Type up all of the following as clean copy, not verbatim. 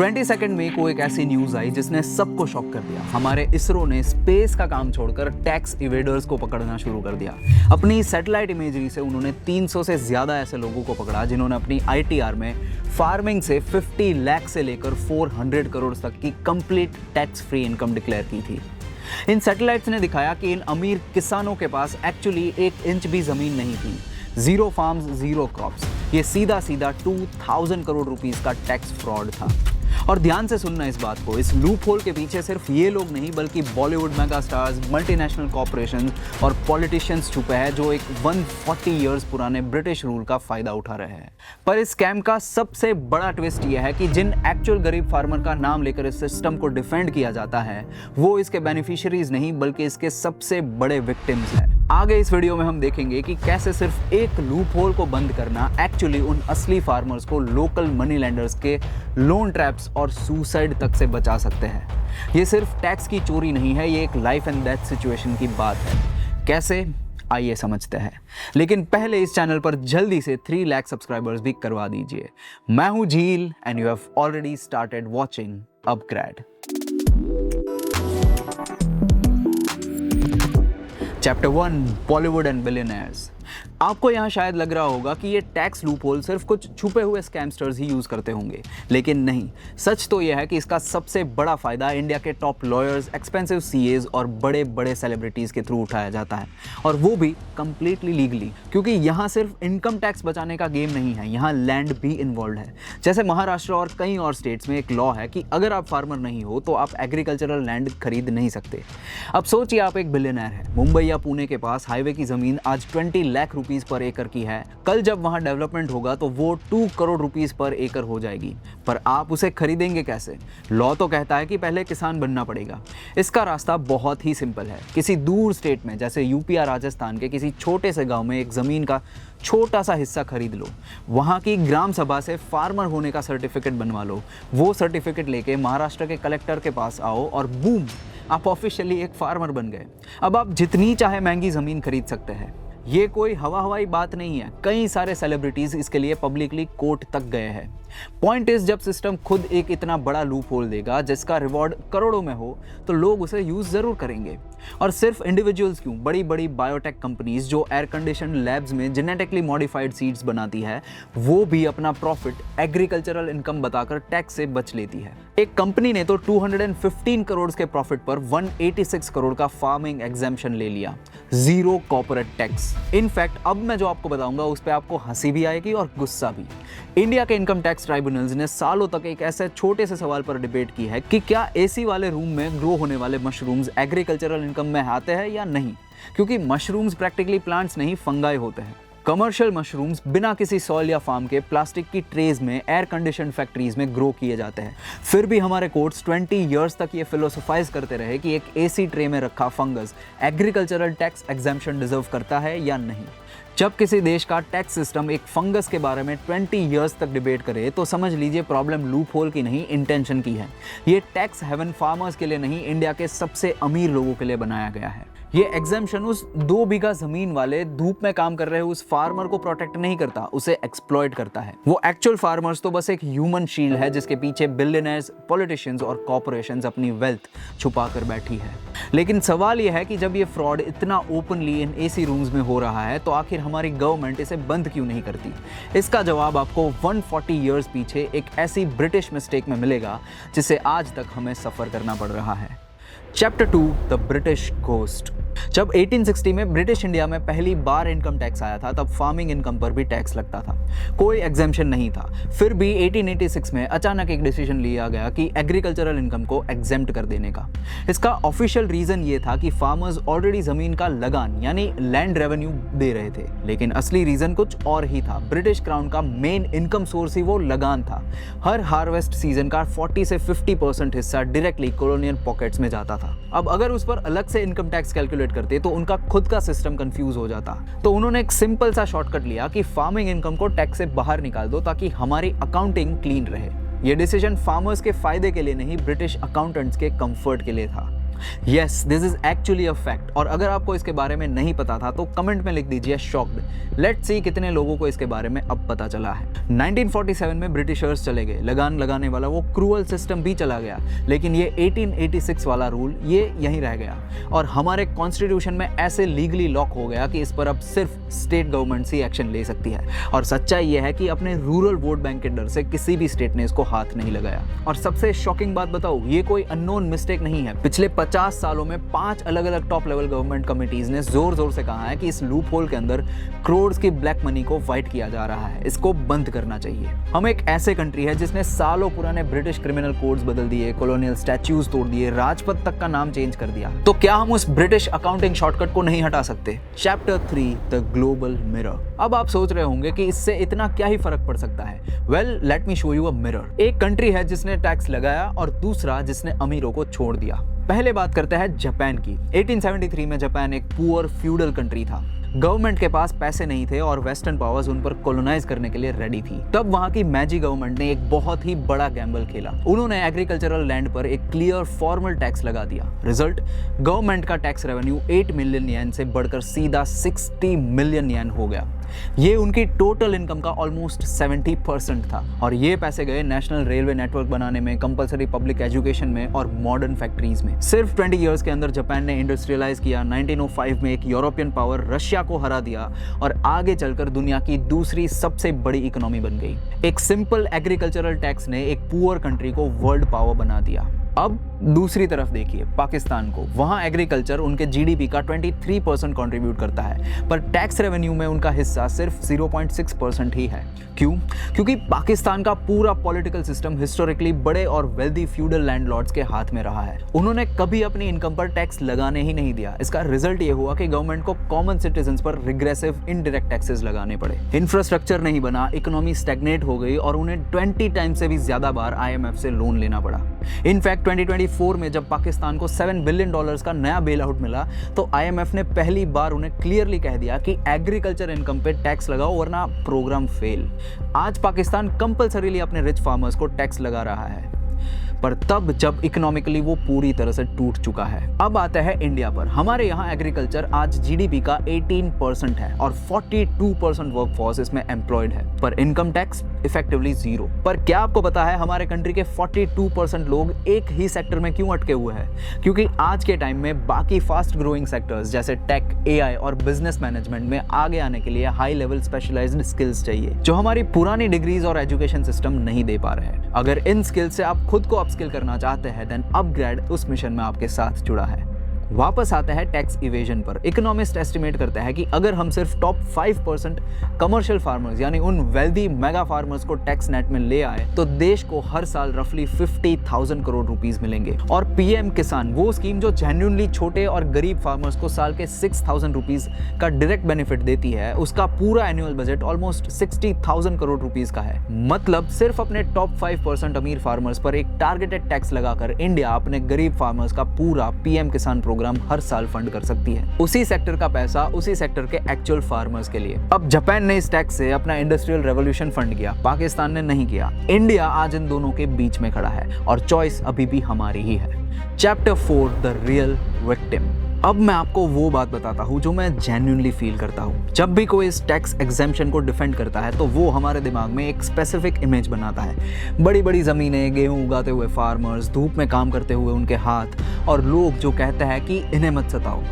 22 में को एक ऐसी न्यूज आई जिसने सबको शॉक कर दिया। हमारे इसरो ने स्पेस का काम छोड़कर टैक्स इवेडर्स को पकड़ना शुरू कर दिया। अपनी सैटेलाइट इमेजरी से उन्होंने 300 से ज्यादा ऐसे लोगों को पकड़ा जिन्होंने अपनी आईटीआर में फार्मिंग से 50 लाख से लेकर 400 करोड़ तक की complete tax free income declare की थी। इन सैटेलाइट्स ने दिखाया कि इन अमीर किसानों के पास एक्चुअली 1 इंच भी जमीन नहीं थी। जीरो फार्म्स, जीरो क्रॉप्स, ये सीधा 2000 करोड़ रुपीस का टैक्स फ्रॉड था। और ध्यान से सुनना इस बात को, इस लूप होल के पीछे सिर्फ ये लोग नहीं बल्कि Bollywood mega stars, multinational corporations और पॉलिटिशियंस छुपे हैं जो एक 140 इयर्स पुराने ब्रिटिश रूल का फायदा उठा रहे हैं। पर इस स्कैम का सबसे बड़ा ट्विस्ट यह है कि जिन एक्चुअल गरीब फार्मर का नाम लेकर इस सिस्टम को डिफेंड किया जाता है वो इसके बेनिफिशियरीज नहीं बल्कि इसके सबसे बड़े विक्टिम्स हैं। आगे इस वीडियो में हम देखेंगे कि कैसे सिर्फ एक लूप होल को बंद करना एक्चुअली उन असली फार्मर्स को लोकल मनी लेंडर्स के लोन ट्रैप्स और सुसाइड तक से बचा सकते हैं। ये सिर्फ टैक्स की चोरी नहीं है, ये एक लाइफ एंड डेथ सिचुएशन की बात है। कैसे, आइए समझते हैं। लेकिन पहले इस चैनल पर जल्दी से 3 लाख सब्सक्राइबर्स भी करवा दीजिए। मैं हूं झील and you have already started watching upgrade. Chapter 1, Bollywood and billionaires. आपको यहाँ शायद लग रहा होगा कि ये टैक्स लूपहोल सिर्फ कुछ छुपे हुए स्कैमस्टर्स ही यूज करते होंगे, लेकिन नहीं। सच तो यह है कि इसका सबसे बड़ा फायदा इंडिया के टॉप लॉयर्स, एक्सपेंसिव सीएज और बड़े बड़े सेलिब्रिटीज के थ्रू उठाया जाता है, और वो भी कंप्लीटली लीगली। क्योंकि यहाँ सिर्फ इनकम टैक्स बचाने का गेम नहीं है, यहाँ लैंड भी इन्वॉल्व है। जैसे महाराष्ट्र और कई और स्टेट्स में एक लॉ है कि अगर आप फार्मर नहीं हो तो आप एग्रीकल्चरल लैंड खरीद नहीं सकते। अब सोचिए आप एक बिलियनर है, मुंबई या पुणे के पास हाईवे की जमीन आज 20 लाख रुपीस पर एकड़ की है। कल जब वहां डेवलपमेंट होगा तो वो 2 करोड़ रुपीस पर एकड़ हो जाएगी। पर आप उसे खरीदेंगे कैसे? लॉ तो कहता है कि पहले किसान बनना पड़ेगा। इसका रास्ता बहुत ही सिंपल है। किसी दूर स्टेट में जैसे यूपी या राजस्थान के किसी छोटे से गांव में एक जमीन का छोटा सा हिस्सा खरीद लो, वहां की ग्राम सभा से फार्मर होने का सर्टिफिकेट बनवा लो। वो सर्टिफिकेट लेके महाराष्ट्र के कलेक्टर के पास आओ और बूम, आप ऑफिशियली एक फार्मर बन गए। अब आप जितनी चाहे महंगी जमीन खरीद सकते हैं। ये कोई हवाई बात नहीं है। कई सारे सेलिब्रिटीज इसके लिए पब्लिकली कोर्ट तक गए हैं। पॉइंट इज, जब सिस्टम खुद एक इतना बड़ा लूप होल देगा जिसका रिवॉर्ड करोड़ों में हो तो लोग उसे यूज जरूर करेंगे। और सिर्फ इंडिविजुअल्स क्यों, बड़ी बड़ी बायोटेक कंपनीज जो एयर कंडीशन लैब्स में जेनेटिकली मॉडिफाइड सीड्स बनाती है वो भी अपना प्रॉफिट एग्रीकल्चरल इनकम बताकर टैक्स से बच लेती है। एक कंपनी ने तो 215 करोड़ के प्रॉफिट पर 186 करोड़ का फार्मिंग एग्जेम्पशन ले लिया, जीरो कॉर्पोरेट टैक्स। इनफैक्ट अब मैं जो आपको बताऊंगा उस पर आपको हंसी भी आएगी और गुस्सा भी। इंडिया के इनकम टैक्स ट्राइब्यूनल्स ने सालों तक एक ऐसे छोटे से सवाल पर डिबेट की है कि क्या एसी वाले रूम में ग्रो होने वाले मशरूम्स एग्रीकल्चरल इनकम में आते हैं या नहीं, क्योंकि मशरूम्स प्रैक्टिकली प्लांट्स नहीं, फंगाई होते हैं। कमर्शियल मशरूम्स बिना किसी सॉइल या फार्म के प्लास्टिक की ट्रेज में एयर कंडीशन फैक्ट्रीज में ग्रो किए जाते हैं। फिर भी हमारे कोर्ट्स 20 इयर्स तक ये फिलोसोफाइज करते रहे कि एक एसी ट्रे में रखा fungus agricultural tax exemption deserve करता है या नहीं। जब किसी देश का टैक्स सिस्टम एक फंगस के बारे में 20 इयर्स तक डिबेट करे तो समझ लीजिए प्रॉब्लम लूप होल की नहीं, इंटेंशन की है। ये टैक्स हेवन फार्मर्स के लिए नहीं, इंडिया के सबसे अमीर लोगों के लिए बनाया गया है। ये एग्जेम्पशन उस 2 बीघा जमीन वाले धूप में काम कर रहे उस फार्मर को प्रोटेक्ट नहीं करता, उसे एक्सप्लॉइट करता है। वो एक्चुअल फार्मर्स तो बस एक ह्यूमन शील्ड है जिसके पीछे बिलियनर्स, पॉलिटिशियंस और कॉर्पोरेशंस अपनी वेल्थ छुपा कर बैठी है। लेकिन सवाल यह है कि जब ये फ्रॉड इतना ओपनली इन एसी रूम्स में हो रहा है तो आखिर हमारी गवर्नमेंट इसे बंद क्यों नहीं करती? इसका जवाब आपको 140 इयर्स पीछे एक ऐसी ब्रिटिश मिस्टेक में मिलेगा जिसे आज तक हमें सफर करना पड़ रहा है। Chapter 2, the British ghost. जब 1860 में ब्रिटिश इंडिया में पहली बार इनकम टैक्स आया था तब फार्मिंग इनकम पर भी टैक्स लगता था, कोई एग्जेम्पशन नहीं था। फिर भी 1886 में अचानक एक डिसीजन लिया गया कि एग्रीकल्चरल इनकम को एग्जेम्प्ट कर देने का। इसका ऑफिशियल रीजन ये था कि फार्मर्स ऑलरेडी जमीन का लगान यानी लैंड रेवेन्यू दे रहे थे, लेकिन असली रीजन कुछ और ही था। ब्रिटिश क्राउन का मेन इनकम सोर्स ही वो लगान था। हर हार्वेस्ट सीजन का 40 से 50% हिस्सा डायरेक्टली कॉलोनियल पॉकेट्स में जाता था। अब अगर उस पर अलग से इनकम टैक्स कैलकुलेट करते तो उनका खुद का सिस्टम कंफ्यूज हो जाता। तो उन्होंने एक सिंपल सा शॉर्टकट लिया कि फार्मिंग इनकम को टैक्स से बाहर निकाल दो ताकि हमारी अकाउंटिंग क्लीन रहे। यह डिसीजन फार्मर्स के फायदे के लिए नहीं, ब्रिटिश अकाउंटेंट्स के कंफर्ट के लिए था। Yes, this is actually a fact. और अगर आपको इसके बारे में नहीं पता था तो कमेंट में लिख दीजिए शॉक्ड। लेट्स सी कितने लोगों को इसके बारे में अब पता चला है। 1947 में ब्रिटिशर्स चले गए, लगान लगाने वाला वो क्रूअल सिस्टम भी चला गया, लेकिन ये 1886 वाला रूल ये यहीं रह गया और हमारे कॉन्स्टिट्यूशन में ऐसे लीगली लॉक हो गया कि इस पर अब सिर्फ स्टेट गवर्नमेंट ही एक्शन ले सकती है। और सच्चाई ये है कि अपने रूरल वोट बैंक के डर से किसी भी स्टेट ने इसको हाथ नहीं लगाया। और सबसे शॉकिंग बात बताऊं, ये कोई अननोन मिस्टेक नहीं है। पिछले 50 सालों में 5 अलग अलग टॉप लेवल गवर्नमेंट कमिटीज ने जोर जोर से कहा है कि इस लूप होल के अंदर करोड़ की ब्लैक मनी को वाइट किया जा रहा है, इसको बंद करना चाहिए। हम एक ऐसे कंट्री है जिसने सालों पुराने ब्रिटिश क्रिमिनल कोड्स बदल दिए, कॉलोनियल स्टैच्यूज तोड़ दिए, राजपथ तक का नाम चेंज कर दिया। तो क्या हम उस ब्रिटिश अकाउंटिंग शॉर्टकट को नहीं हटा सकते? Chapter 3 the global mirror. अब आप सोच रहे होंगे कि इससे इतना क्या ही फर्क पड़ सकता है। Well, let me show you a mirror. एक कंट्री है जिसने टैक्स लगाया और दूसरा जिसने अमीरों को छोड़ दिया। पहले बात करते हैं जापान की। 1873 में जापान एक पुअर फ्यूडल कंट्री था। गवर्नमेंट के पास पैसे नहीं थे और वेस्टर्न पावर्स उन पर कॉलोनाइज करने के लिए रेडी थी। तब वहां की मैजी गवर्नमेंट ने एक बहुत ही बड़ा गैम्बल खेला। उन्होंने एग्रीकल्चरल लैंड पर एक क्लियर फॉर्मल टैक्स लगा दिया। रिजल्ट, गवर्नमेंट का टैक्स रेवेन्यू 8 मिलियन येन से बढ़कर सीधा 60 मिलियन येन हो गया। ये उनकी टोटल इनकम का ऑलमोस्ट 70% था और ये पैसे गए नेशनल रेलवे नेटवर्क बनाने में, कंपलसरी पब्लिक एजुकेशन में और मॉडर्न फैक्ट्रीज में। सिर्फ 20 इयर्स के अंदर जापान ने इंडस्ट्रियलाइज किया। 1905 में एक यूरोपियन पावर रशिया को हरा दिया और आगे चलकर दुनिया की दूसरी सबसे बड़ी इकोनॉमी बन गई। एक सिंपल एग्रीकल्चरल टैक्स ने एक पुअर कंट्री को वर्ल्ड पावर बना दिया। अब दूसरी तरफ देखिए पाकिस्तान को। वहां एग्रीकल्चर उनके जीडीपी का 23% कंट्रीब्यूट करता है, पर टैक्स रेवेन्यू में उनका हिस्सा सिर्फ 0.6% ही है। क्यों? क्योंकि पाकिस्तान का पूरा पॉलिटिकल सिस्टम हिस्टोरिकली बड़े और वेल्दी फ्यूडल लैंडलॉर्ड्स के हाथ में रहा है। उन्होंने कभी अपनी इनकम पर टैक्स लगाने ही नहीं दिया। इसका रिजल्ट ये हुआ कि गवर्नमेंट को कॉमन सिटीजन्स पर रिग्रेसिव इनडायरेक्ट टैक्सेस लगाने पड़े। इंफ्रास्ट्रक्चर नहीं बना, इकोनॉमी स्टैग्नेट हो गई और उन्हें 20 टाइम्स से भी ज्यादा बार IMF से लोन लेना पड़ा। इनफैक्ट 2024 में जब पाकिस्तान को $7 बिलियन का नया बेल आउट मिला तो IMF ने पहली बार उन्हें क्लियरली कह दिया कि एग्रीकल्चर इनकम पे टैक्स लगाओ वरना प्रोग्राम फेल। आज पाकिस्तान कंपल्सरीली अपने रिच फार्मर्स को टैक्स लगा रहा है, पर तब जब इकोनॉमिकली वो पूरी तरह से टूट चुका है। अब आता है इंडिया पर। हमारे यहाँ एग्रीकल्चर आज जीडीपी का 18% है और 42% वर्कफोर्स इसमें एम्प्लॉयड है, पर इनकम टैक्स इफेक्टिवली 0। पर क्या आपको पता है हमारे कंट्री के 42% लोग एक ही सेक्टर में क्यों अटके हुए हैं? क्योंकि आज के टाइम में बाकी फास्ट ग्रोइंग सेक्टर्स जैसे टेक, AI और बिजनेस मैनेजमेंट में आगे आने के लिए हाई लेवल स्पेशलाइज्ड स्किल्स चाहिए, जो हमारी पुरानी डिग्रीज और एजुकेशन सिस्टम नहीं दे पा रहे हैं। अगर इन स्किल्स से आप खुद को अपस्किल करना चाहते हैं देन अपग्रेड उस मिशन में आपके साथ जुड़ा है। वापस आते हैं टैक्स इवेजन पर। इकोनॉमिस्ट एस्टिमेट करते हैं कि अगर हम सिर्फ टॉप 5% कमर्शियल फार्मर्स यानी उन वेल्दी मेगा फार्मर्स को टैक्स नेट में ले आए तो देश को हर साल रफली 50,000 करोड़ रुपीस मिलेंगे। और PM किसान, वो स्कीम जो जेन्युइनली छोटे और गरीब फार्मर्स को साल के 6,000 रुपीस का डायरेक्ट बेनिफिट देती है, उसका पूरा annual budget almost 60,000 crore rupees का है। मतलब सिर्फ अपने टॉप 5% अमीर फार्मर्स पर एक टारगेटेड टैक्स लगाकर इंडिया अपने गरीब फार्मर्स का पूरा PM किसान प्रोग्राम हर साल फंड कर सकती है। उसी सेक्टर का पैसा उसी सेक्टर के एक्चुअल फार्मर्स के लिए। अब जापान ने इस टैक्स से अपना इंडस्ट्रियल रेवोल्यूशन फंड किया, पाकिस्तान ने नहीं किया। इंडिया आज इन दोनों के बीच में खड़ा है और चॉइस अभी भी हमारी ही है। Chapter 4 the real victim. अब मैं आपको वो बात बताता हूँ जो मैं जेन्युइनली फील करता हूँ। जब भी कोई इस टैक्स एग्जेम्पशन को डिफेंड करता है तो वो हमारे दिमाग में एक स्पेसिफिक इमेज बनाता है। बड़ी बड़ी ज़मीनें, गेहूँ उगाते हुए फार्मर्स, धूप में काम करते हुए उनके हाथ, और लोग जो कहते हैं कि इन्हें मत सताओ।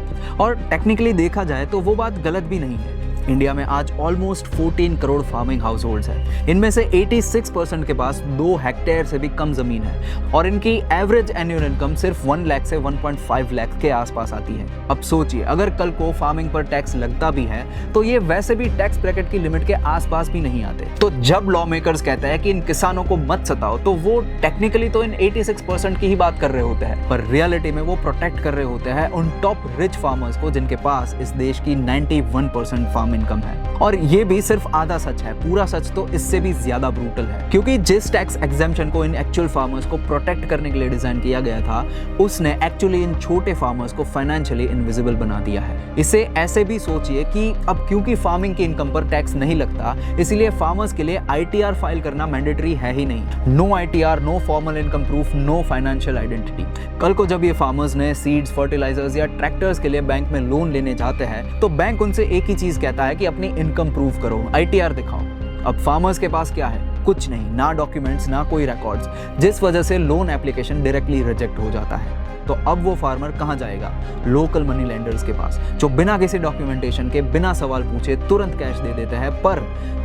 और टेक्निकली देखा जाए तो वो बात गलत भी नहीं है। इंडिया में आज almost 14 crore farming house holds हैं। इनमें से 86% के पास 2 हेक्टेयर से भी कम जमीन है और इनकी एवरेज एनुअल इनकम सिर्फ 1 लाख से 1.5 लाख के आसपास आती है। अब सोचिए, अगर कल को फार्मिंग पर टैक्स लगता भी है तो ये वैसे भी टैक्स ब्रैकेट की लिमिट के आसपास भी नहीं आते। तो जब लॉ मेकर्स कहते हैं कि इन किसानों को मत सताओ तो वो टेक्निकली तो इन 86% की ही बात कर रहे होते हैं, पर रियलिटी में वो प्रोटेक्ट कर रहे होते हैं उन टॉप रिच फार्मर्स को जिनके पास इस देश की 91% फार्मिंग इनकम है। और ये भी सिर्फ आधा सच है, पूरा सच तो इससे भी ज्यादा ब्रूटल है, क्योंकि जिस टैक्स एग्जेम्पशन को इन एक्चुअल फार्मर्स को प्रोटेक्ट करने के लिए डिजाइन किया गया था, उसने एक्चुअली इन छोटे फार्मर्स को फाइनेंशियली इनविजिबल बना दिया है। इसे ऐसे भी सोचिए कि अब क्योंकि फार्मिंग की इनकम पर टैक्स नहीं लगता, इसलिए फार्मर्स के लिए ITR फाइल करना मैंडेटरी है ही नहीं। No ITR, no formal income proof, no financial identity. कल को जब ये फार्मर्स ने सीड्स, फर्टिलाइजर्स या ट्रैक्टर्स के लिए बैंक में लोन लेने जाते हैं, तो बैंक उनसे एक ही चीज कहता है कि अपनी इनकम प्रूव करो, ITR दिखाओ। अब फार्मर्स के पास क्या है? कुछ नहीं, ना डॉक्यूमेंट्स, ना कोई रिकॉर्ड्स, जिस वजह से लोन एप्लीकेशन डायरेक्टली रिजेक्ट हो जाता है। तो अब वो फार्मर कहाँ जाएगा? लोकल मनी लेंडर्स के पास, जो बिना किसी डॉक्यूमेंटेशन के, बिना सवाल पूछे तुरंत कैश दे देते हैं, पर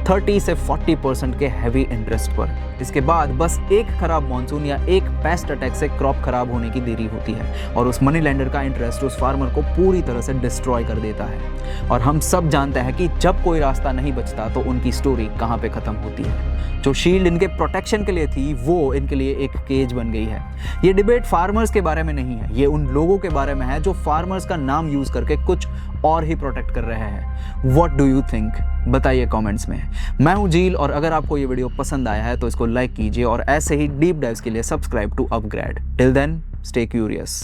30 से 40% के हैवी इंटरेस्ट पर। इसके बाद बस एक खराब मॉनसून या एक पेस्ट अटैक से क्रॉप खराब होने की देरी होती है और उस मनी लेंडर का इंटरेस्ट उस फार्मर को पूरी तरह से डिस्ट्रॉय कर देता है। और हम सब जानते हैं कि जब कोई रास्ता नहीं बचता तो उनकी स्टोरी कहाँ पे खत्म होती है। जो शील्ड इनके प्रोटेक्शन के लिए थी, वो इनके लिए एक केज बन गई है। ये डिबेट फार्मर्स के बारे में नहीं है, ये उन लोगों के बारे में है जो फार्मर्स का नाम यूज करके कुछ और ही प्रोटेक्ट कर रहे हैं। What do you think? बताइए कमेंट्स में। मैं हूं जील, और अगर आपको ये वीडियो पसंद आया है तो इसको लाइक कीजिए और ऐसे ही डीप डाइव्स के लिए subscribe to upgrade. Till then, stay curious.